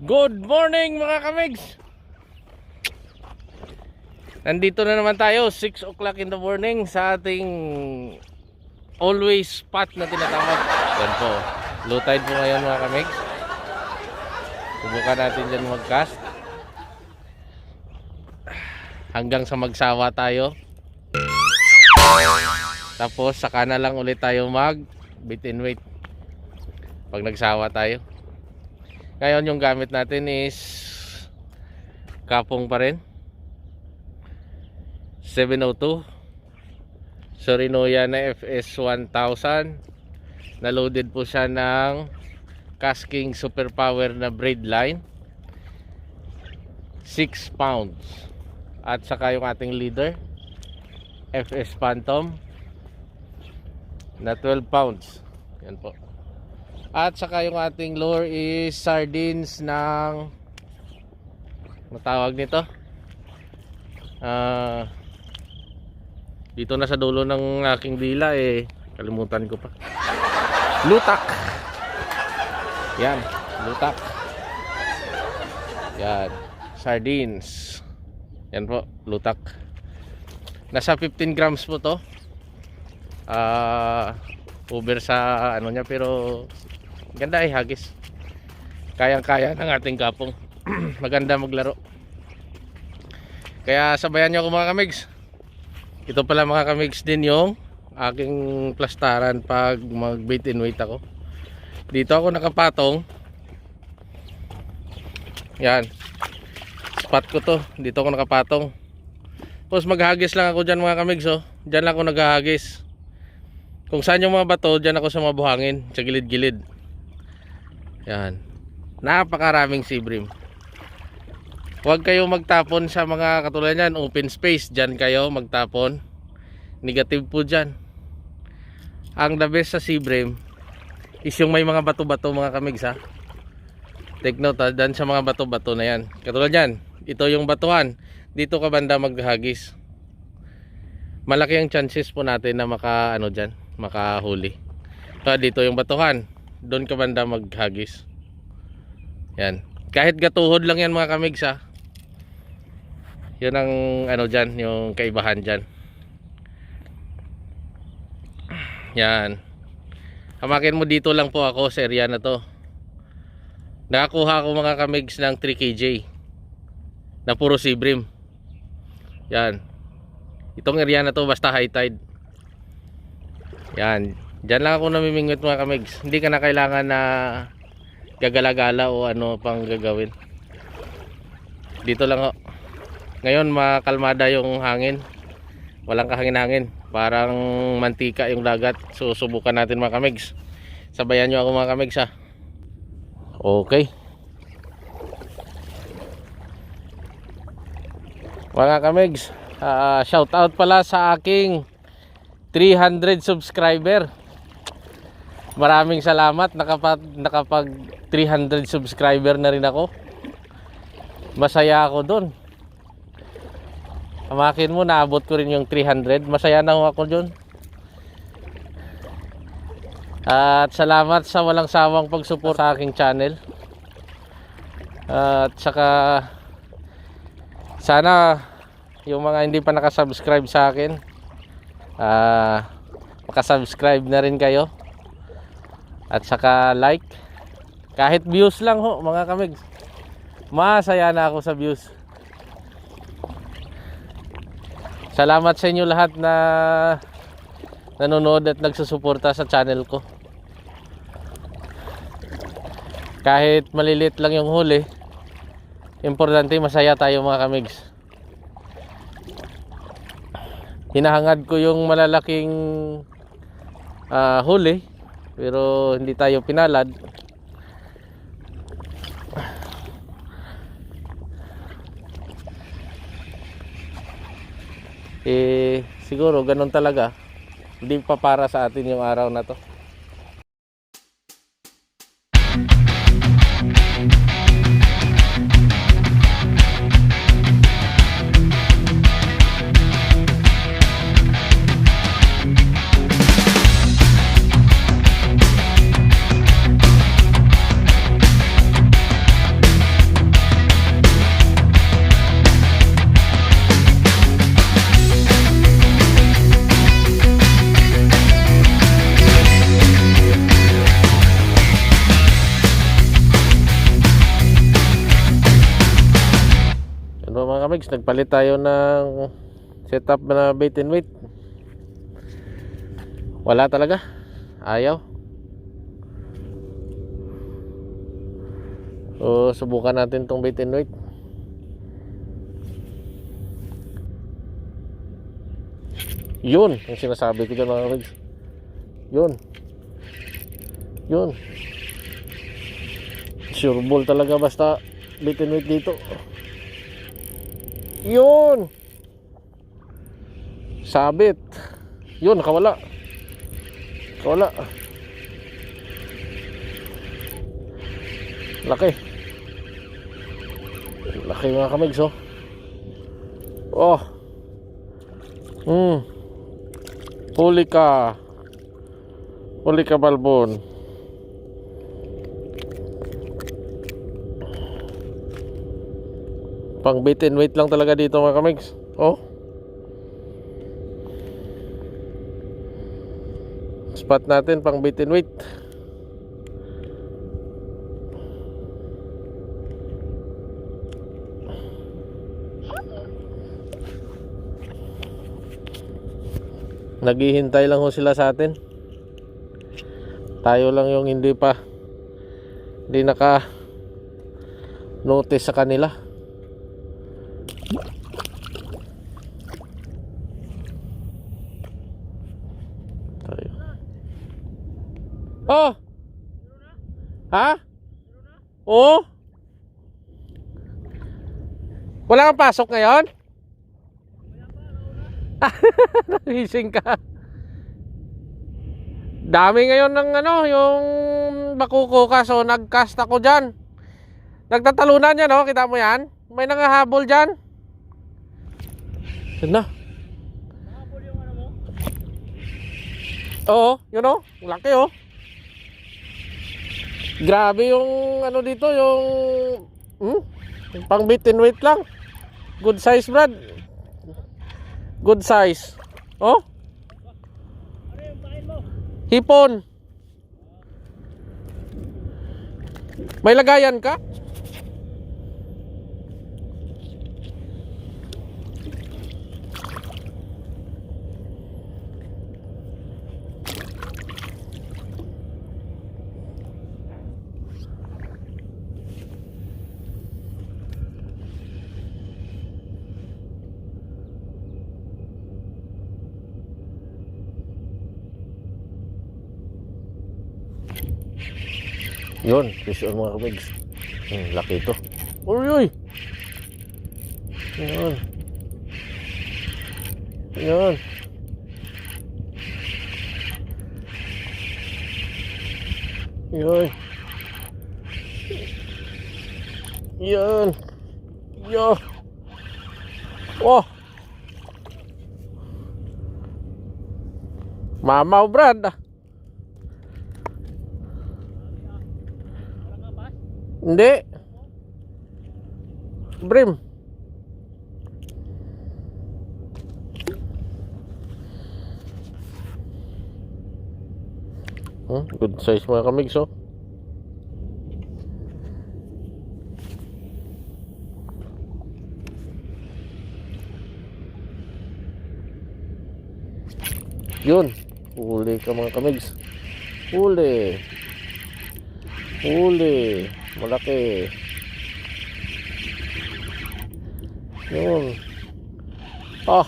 Good morning mga kamigs. Nandito na naman tayo 6 o'clock in the morning sa ating always spot na tinatawag. Yan po, low tide po ngayon mga kamigs. Subukan natin dyan mag-cast hanggang sa magsawa tayo. Tapos saka na lang ulit tayo mag bait and wait pag nagsawa tayo. Ngayon yung gamit natin is kapong pa rin 702 Sorinoya na FS 1000. Na loaded po siya ng Casking Superpower na braid line 6 pounds. At saka yung ating leader FS Phantom na 12 pounds. Yan po. At saka yung ating lure is sardines ng matawag nito dito na sa dulo ng aking dila kalimutan ko pa. Lutak. Yan, lutak. Yan, sardines. Yan po, lutak. Nasa 15 grams po to. Over sa ano niya, pero ganda hagis. Kayang-kaya ng ating kapong. Maganda maglaro. Kaya sabayan nyo ako mga kamigs. Ito pala mga kamigs din yung aking plastaran pag mag bait and wait ako. Dito ako nakapatong. Yan, spot ko to. Dito ako nakapatong. Tapos maghagis lang ako dyan mga kamigs. Dyan lang ako naghahagis. Kung saan yung mga bato, dyan ako sa mga buhangin, sa gilid-gilid. Yan, napakaraming sea bream. Huwag kayo magtapon sa mga katulad yan, open space. Dyan kayo magtapon. Negative po dyan. Ang the best sa sea bream is yung may mga bato-bato mga kamigs ha. Take note ha, dyan sa mga bato-bato na yan. Katulad yan, ito yung batuhan. Dito ka banda maghagis. Malaki ang chances po natin na makahuli. So, dito yung batuhan, doon ka banda maghagis. Yan, kahit gatuhod lang yan mga kamigs ha. Yun ang dyan, yung kaibahan dyan. Yan, hamakin mo dito lang po ako sa area na to. Nakakuha ako mga kamigs ng 3 kg na puro sea bream. Yan, itong area na to basta high tide. Yan, dyan lang ako namimingwit mga kamigs. Hindi ka na kailangan na gagala-gala o ano pang gagawin. Dito lang ho. Ngayon makalmada yung hangin. Walang kahangin-hangin. Parang mantika yung dagat. So subukan natin mga kamigs. Sabayan nyo ako mga kamigs ha. Okay. Mga kamigs, shout out pala sa aking 300 subscriber. Maraming salamat, nakapag 300 subscriber na rin ako. Masaya ako doon. Hamakin mo, naabot ko rin yung 300. Masaya na ako doon. At salamat sa walang sawang pagsupport sa aking channel. At saka sana yung mga hindi pa nakasubscribe sa akin, makasubscribe na rin kayo. At saka like. Kahit views lang ho mga kamigs, masaya na ako sa views. Salamat sa inyo lahat na nanonood at nagsusuporta sa channel ko. Kahit malilit lang yung huli, importante masaya tayo mga kamigs. Hinahangad ko yung malalaking huli, pero hindi tayo pinalad. Siguro ganun talaga. Hindi pa para sa atin yung araw na to. Mga kamigs, nagpalit tayo ng setup na bait and weight. Wala talaga, ayaw. So subukan natin tong bait and weight. Yun ang sinasabi ko dyan mga kamigs. Yun sure ball talaga basta bait and weight dito. Yun, sabit. Yun, nakawala. Laki mga kamigs, oh. Huli ka balbon. Pang bait and weight lang talaga dito mga kamigs. Oh, spot natin pang bait and weight. Naghihintay lang ho sila sa atin. Tayo lang yung hindi naka notice sa kanila. Oh. Ha? Oo. Wala kang pasok ngayon? Nagising ka. Dami ngayon ng yung bakuko ka, so nag-cast ako dyan. Nagtatalunan yan, oh. Kita mo yan? May nangahabol dyan. Yan na. Nahabol yung ano mo? Oo, yun oh. Laki oh. Grabe yung ano dito, yung pang bait and weight lang. Good size, Brad. Good size. Oh? Ano yung pain mo? Hipon. May lagayan ka? Yun, fish on mga kamigs. Laki ito. Uy! Yun. Yun. Yun. Yun. Yo. Oh. Mamaw, Brad. Hindi. Brim. Good size mga kamigs, oh. Yun. Huli ka mga kamigs. Huli. Huli. Malaki. Yun. Ah.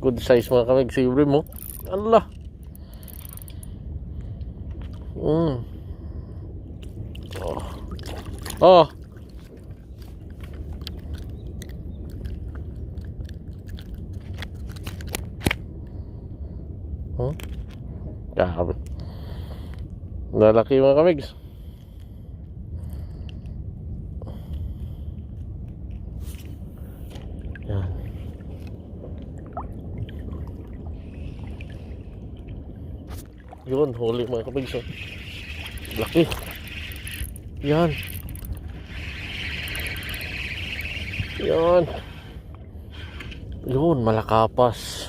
Good size mga kamigs. Si Brim mo. Allah. Oh. Oh. Grabe. Lalaki mga kamigs. Yan. Yun, huli mga kamigs. Laki. Yan. Yan. Yun, malakapas.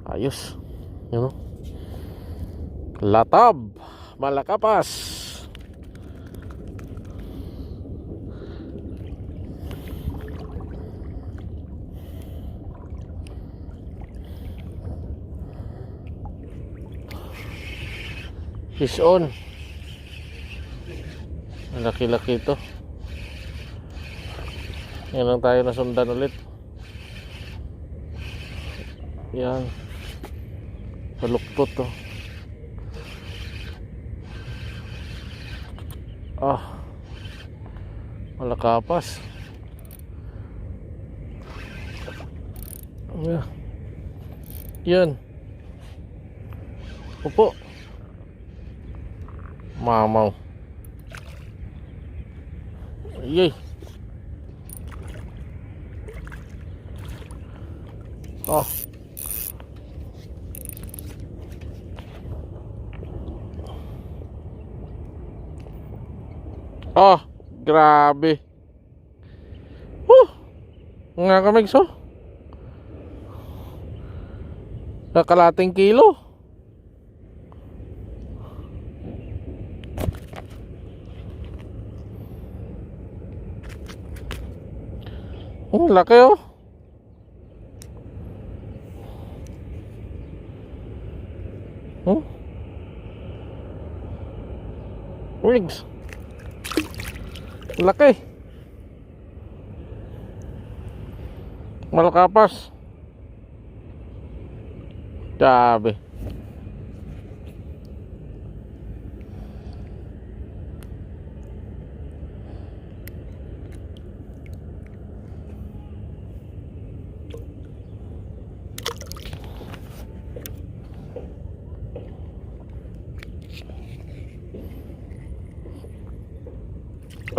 Ayos. Yun o. Latab. Malakapas. Fish on. Laki-laki ito. Yan lang tayo nasundan ulit. Yan. Paluktot to. Ah. Malakapas. Yeah. Yan. Opo. Mamaw. Yay. Oh. Oh, grabe. Nga kamigs oh. Kalating kilo. Laki oh. Rigs. Laki. Malakapas. Grabe.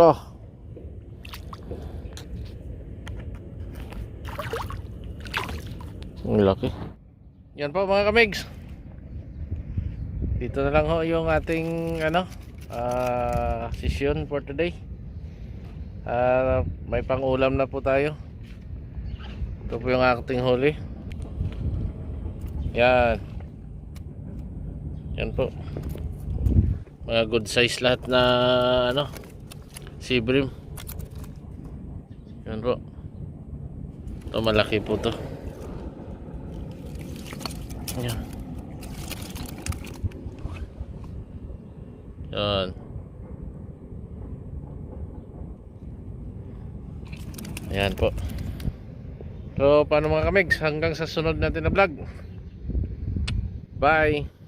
Oh. Ang laki. Yan po mga kamigs. Dito na lang ho yung ating session for today. May pang-ulam na po tayo. Ito po yung ating huli. Yan. Yan po. Mga good size lahat na sea bream. Yan po. Ito malaki po to. Yan. Yan. Ayan po. So paano mga kamigs, hanggang sa sunod natin na vlog. Bye.